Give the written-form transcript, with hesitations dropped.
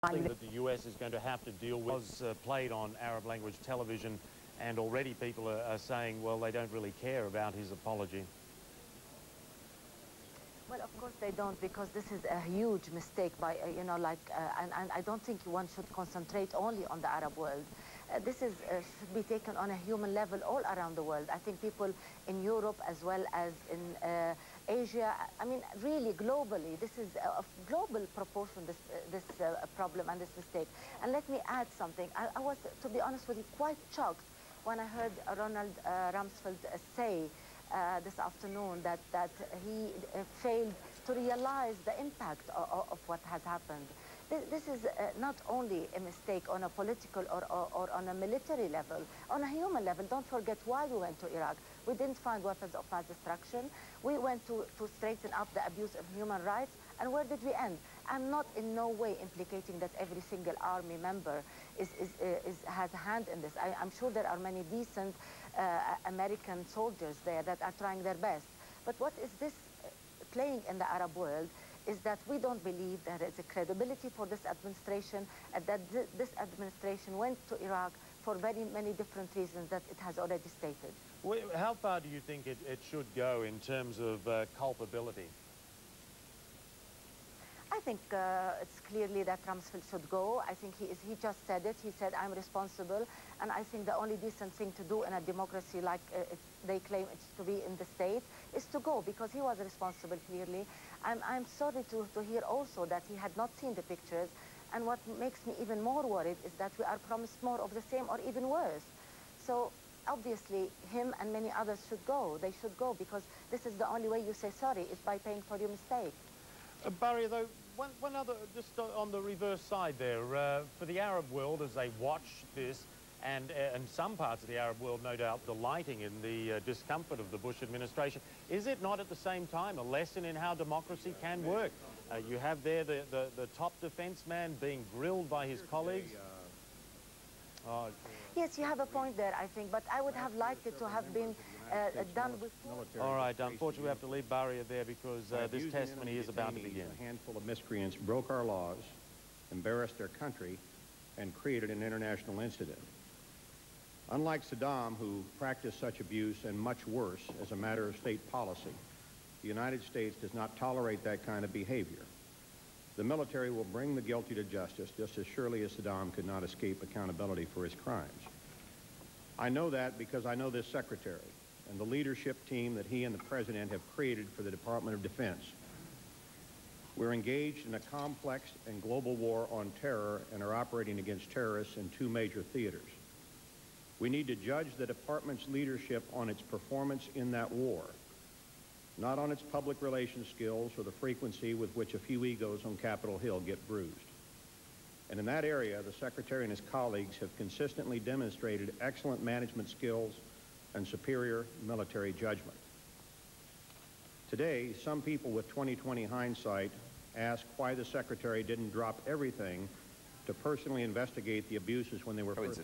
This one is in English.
Something that the US is going to have to deal with was played on Arab language television, and already people are saying, well, they don't really care about his apology. Well, of course they don't, because this is a huge mistake by, and I don't think one should concentrate only on the Arab world. This is should be taken on a human level all around the world. I think people in Europe as well as in Asia, I mean, really globally, this is of global proportion, this problem and this mistake. And let me add something. I was, to be honest with you, quite shocked when I heard Ronald Rumsfeld say this afternoon that he failed to realize the impact of what has happened. This is not only a mistake on a political or on a military level, on a human level. Don't forget why we went to Iraq. We didn't find weapons of mass destruction. We went to straighten up the abuse of human rights. And where did we end? I'm not in no way implicating that every single army member has a hand in this. I'm sure there are many decent American soldiers there that are trying their best. But what is this playing in the Arab world is that we don't believe there is a credibility for this administration, and that this administration went to Iraq for very many different reasons that it has already stated. How far do you think it should go in terms of culpability? I think it's clearly that Rumsfeld should go. I think he just said it. He said, I'm responsible. And I think the only decent thing to do in a democracy like they claim it's to be in the state is to go, because he was responsible, clearly. I'm sorry to hear also that he had not seen the pictures. And what makes me even more worried is that we are promised more of the same or even worse. So obviously, him and many others should go. They should go, because this is the only way you say sorry, is by paying for your mistake. Baria, though, one other, just on the reverse side there, for the Arab world as they watch this, and some parts of the Arab world, no doubt, delighting in the discomfort of the Bush administration, is it not at the same time a lesson in how democracy can work? You have there the top defense man being grilled by his colleagues. Yes, you have a point there, I think, but I would have liked it to have been done with... All right, unfortunately we have to leave Baria there because this testimony is about to begin. A handful of miscreants broke our laws, embarrassed their country, and created an international incident. Unlike Saddam, who practiced such abuse and much worse as a matter of state policy, the United States does not tolerate that kind of behavior. The military will bring the guilty to justice just as surely as Saddam could not escape accountability for his crimes. I know that because I know this secretary and the leadership team that he and the president have created for the Department of Defense. We're engaged in a complex and global war on terror and are operating against terrorists in two major theaters. We need to judge the department's leadership on its performance in that war, not on its public relations skills or the frequency with which a few egos on Capitol Hill get bruised. And in that area, the Secretary and his colleagues have consistently demonstrated excellent management skills and superior military judgment. Today, some people with 20/20 hindsight ask why the Secretary didn't drop everything to personally investigate the abuses when they were first